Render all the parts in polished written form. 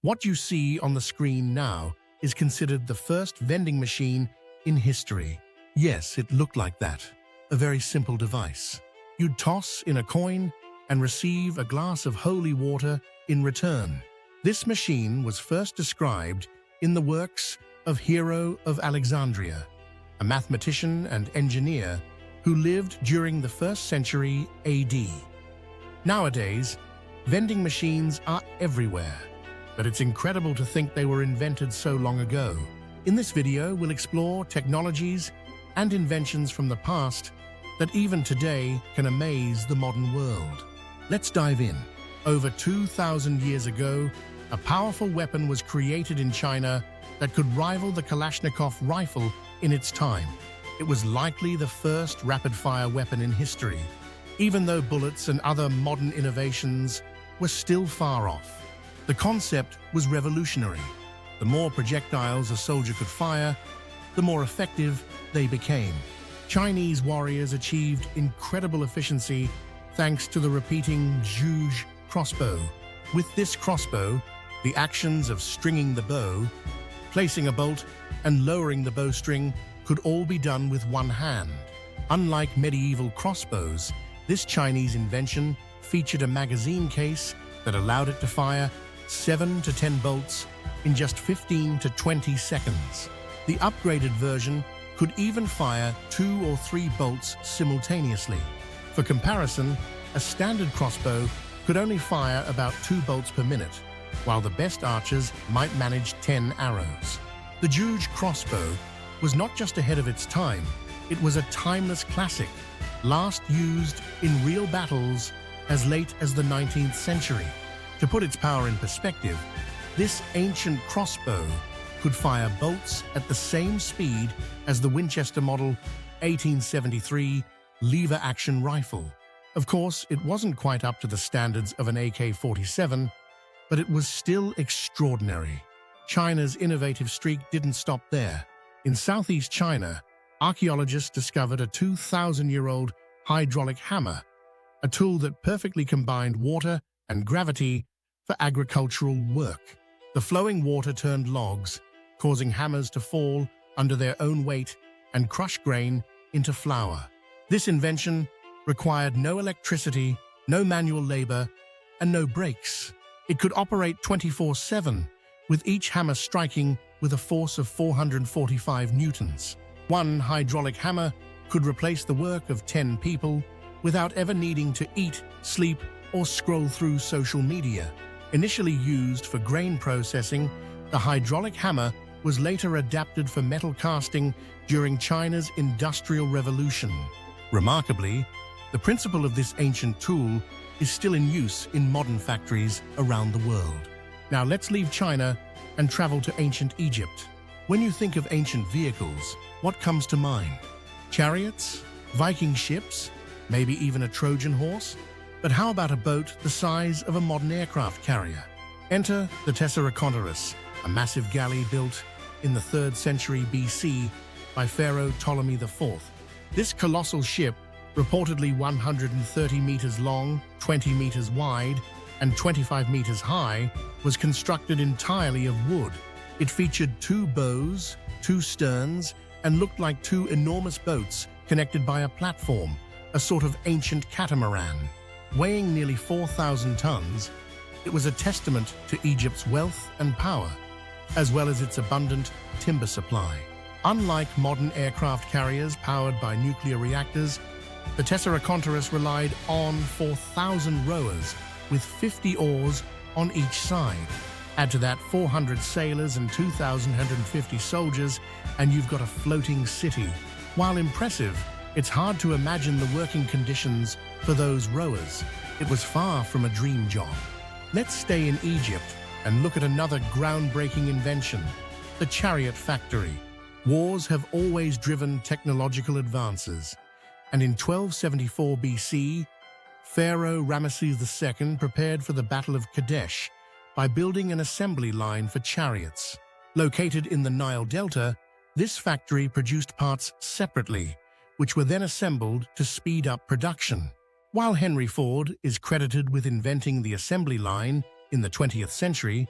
What you see on the screen now is considered the first vending machine in history. Yes, it looked like that. A very simple device. You'd toss in a coin and receive a glass of holy water in return. This machine was first described in the works of Hero of Alexandria, a mathematician and engineer who lived during the 1st century AD. Nowadays, vending machines are everywhere, but it's incredible to think they were invented so long ago. In this video, we'll explore technologies and inventions from the past that even today can amaze the modern world. Let's dive in. Over 2,000 years ago, a powerful weapon was created in China that could rival the Kalashnikov rifle in its time. It was likely the first rapid-fire weapon in history, even though bullets and other modern innovations were still far off. The concept was revolutionary. The more projectiles a soldier could fire, the more effective they became. Chinese warriors achieved incredible efficiency thanks to the repeating zhuge crossbow. With this crossbow, the actions of stringing the bow, placing a bolt, and lowering the bowstring could all be done with one hand. Unlike medieval crossbows, this Chinese invention featured a magazine case that allowed it to fire 7 to 10 bolts in just 15 to 20 seconds. The upgraded version could even fire 2 or 3 bolts simultaneously. For comparison, a standard crossbow could only fire about 2 bolts per minute, while the best archers might manage 10 arrows. The zhuge crossbow was not just ahead of its time, it was a timeless classic, last used in real battles as late as the 19th century. To put its power in perspective, this ancient crossbow could fire bolts at the same speed as the Winchester Model 1873 lever-action rifle. Of course, it wasn't quite up to the standards of an AK-47, but it was still extraordinary. China's innovative streak didn't stop there. In southeast China, archaeologists discovered a 2,000-year-old hydraulic hammer, a tool that perfectly combined water and gravity for agricultural work. The flowing water turned logs, causing hammers to fall under their own weight and crush grain into flour. This invention required no electricity, no manual labor, and no brakes. It could operate 24/7, with each hammer striking with a force of 445 newtons. One hydraulic hammer could replace the work of 10 people without ever needing to eat, sleep, or scroll through social media. Initially used for grain processing, the hydraulic hammer was later adapted for metal casting during China's Industrial Revolution. Remarkably, the principle of this ancient tool is still in use in modern factories around the world. Now let's leave China and travel to ancient Egypt. When you think of ancient vehicles, what comes to mind? Chariots? Viking ships? Maybe even a Trojan horse? But how about a boat the size of a modern aircraft carrier? Enter the Tesseracontaurus, a massive galley built in the 3rd century BC by Pharaoh Ptolemy IV. This colossal ship, reportedly 130 meters long, 20 meters wide, and 25 meters high, was constructed entirely of wood. It featured 2 bows, 2 sterns, and looked like 2 enormous boats connected by a platform, a sort of ancient catamaran. Weighing nearly 4,000 tons, it was a testament to Egypt's wealth and power, as well as its abundant timber supply. Unlike modern aircraft carriers powered by nuclear reactors, the Tesseracontaurus relied on 4,000 rowers with 50 oars on each side. Add to that 400 sailors and 2,150 soldiers, and you've got a floating city. While impressive, it's hard to imagine the working conditions for those rowers. It was far from a dream job. Let's stay in Egypt and look at another groundbreaking invention, the chariot factory. Wars have always driven technological advances, and in 1274 BC, Pharaoh Ramesses II prepared for the Battle of Kadesh by building an assembly line for chariots. Located in the Nile Delta, this factory produced parts separately, which were then assembled to speed up production. While Henry Ford is credited with inventing the assembly line in the 20th century,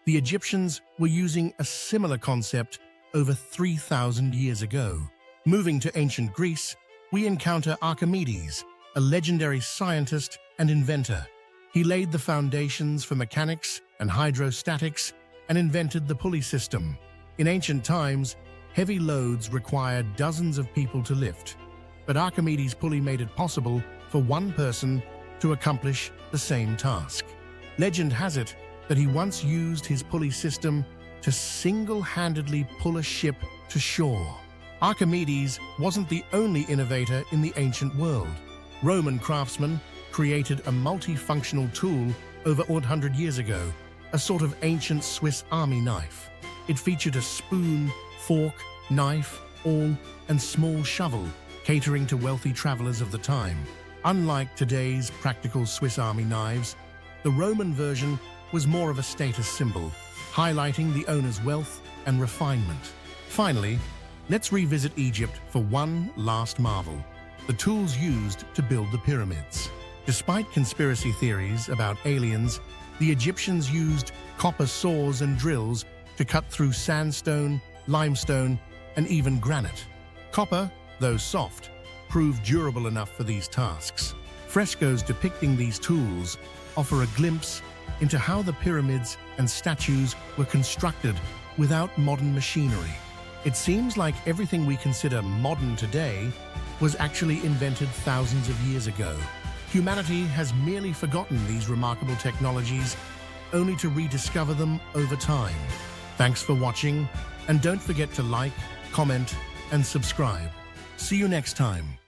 The Egyptians were using a similar concept over 3,000 years ago. Moving to ancient Greece, we encounter Archimedes, a legendary scientist and inventor. He laid the foundations for mechanics and hydrostatics and invented the pulley system. In ancient times, heavy loads required dozens of people to lift, but Archimedes' pulley made it possible for one person to accomplish the same task. Legend has it that he once used his pulley system to single-handedly pull a ship to shore. Archimedes wasn't the only innovator in the ancient world. Roman craftsmen created a multifunctional tool over 100 years ago, a sort of ancient Swiss Army knife. It featured a spoon, fork, knife, awl, and small shovel, catering to wealthy travelers of the time. Unlike today's practical Swiss Army knives, the Roman version was more of a status symbol, highlighting the owner's wealth and refinement. Finally, let's revisit Egypt for one last marvel: the tools used to build the pyramids. Despite conspiracy theories about aliens, the Egyptians used copper saws and drills to cut through sandstone, limestone, and even granite. Copper, though soft, proved durable enough for these tasks. Frescoes depicting these tools offer a glimpse into how the pyramids and statues were constructed without modern machinery. It seems like everything we consider modern today was actually invented thousands of years ago. Humanity has merely forgotten these remarkable technologies, only to rediscover them over time. Thanks for watching, and don't forget to like, comment, and subscribe. See you next time.